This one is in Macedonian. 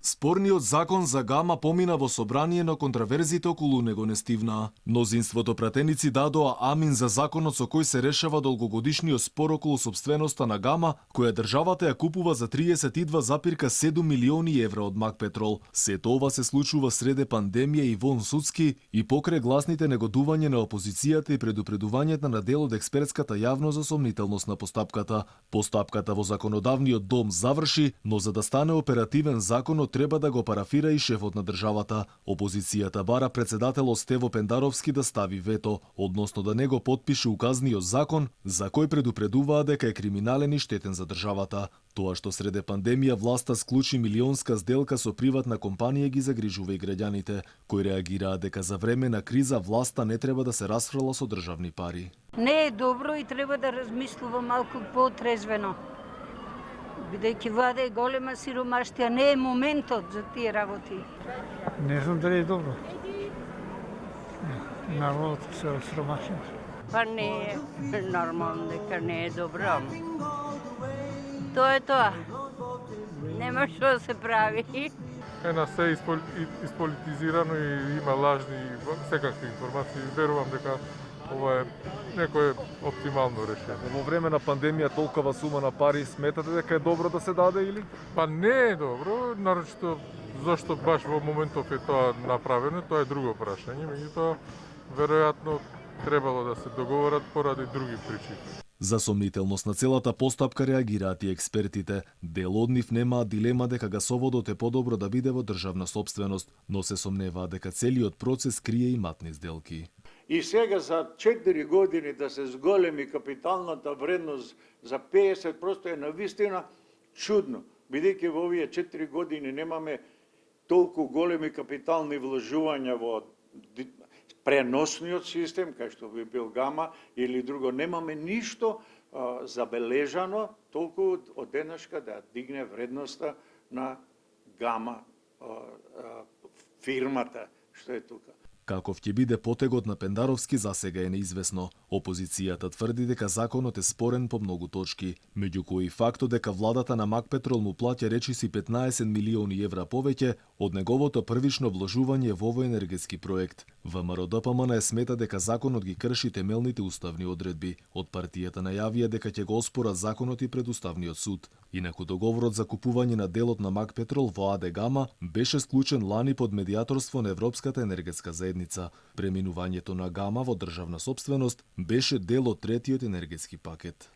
Спорниот закон за Гама помина во собрание, но контраверзите околу него не стивнаа. Мнозинството пратеници дадоа амин за законот со кој се решава долгогодишниот спор околу сопственоста на Гама, која државата ја купува за 32,7 милиони евра од Макпетрол. Сето ова се случува среде пандемија и вон судски и покрај гласните негодување на опозицијата и предупредувањето на дел од експертската јавност за сомнителност на постапката. Постапката во законодавниот дом заврши, но за да стане оперативен законот треба да го парафира и шефот на државата. Опозицијата бара председателот Стево Пендаровски да стави вето, односно да не го потпише указниот закон, за кој предупредуваа дека е криминален и штетен за државата. Тоа што среде пандемија власта склучи милионска сделка со приватна компанија ги загрижува и граѓаните, кои реагираа дека за време на криза власта не треба да се расфрла со државни пари. Не е добро и треба да размислува малку потрезвено. Бидејќи влада е голема сиромаштија, не е моментот за тие работи. Не знам дали е добро. Народот се сиромашен. Па не е нормално дека не е добро. Тоа е тоа. Нема што да се прави. Една се исполитизирано и има лажни секакви информации. Верувам дека ова е некое оптимално решение. Во време на пандемија толкова сума на пари сметате дека е добро да се даде или? Па не е добро, нарочито зашто баш во моментов е тоа направено, тоа е друго прашање, меѓутоа веројатно требало да се договорат поради други причини. За сомнителност на целата постапка реагираат и експертите. Дел од нив немаат дилема дека гасоводот е подобро да биде во државна собственост, но се сомневаат дека целиот процес крие и матни сделки. И сега за 4 години да се зголеми капиталната вредност за 50 просто е навистина чудно. Бидејќи во овие 4 години немаме толку големи капитални вложувања во преносниот систем, кај што би бил Гама или друго, немаме ништо забележано толку од денешка да дигне вредноста на Гама фирмата што е тука. Каков ќе биде потегот на Пендаровски засега е неизвестно. Опозицијата тврди дека законот е спорен по многу точки, меѓу кои фактот дека владата на Макпетрол му плаќа речиси 15 милиони евра повеќе од неговото првично вложување во овој енергетски проект. ВМРО-ДПМН смета дека законот ги крши темелните уставни одредби. Од партијата најавија дека ќе го оспорат законот и пред Уставниот суд. Инаку договорот за купување на делот на Макпетрол во АД Гама беше склучен лани под медијаторство на Европската енергетска заедница. Преминувањето на Гама во државна сопственост беше дел од третиот енергетски пакет.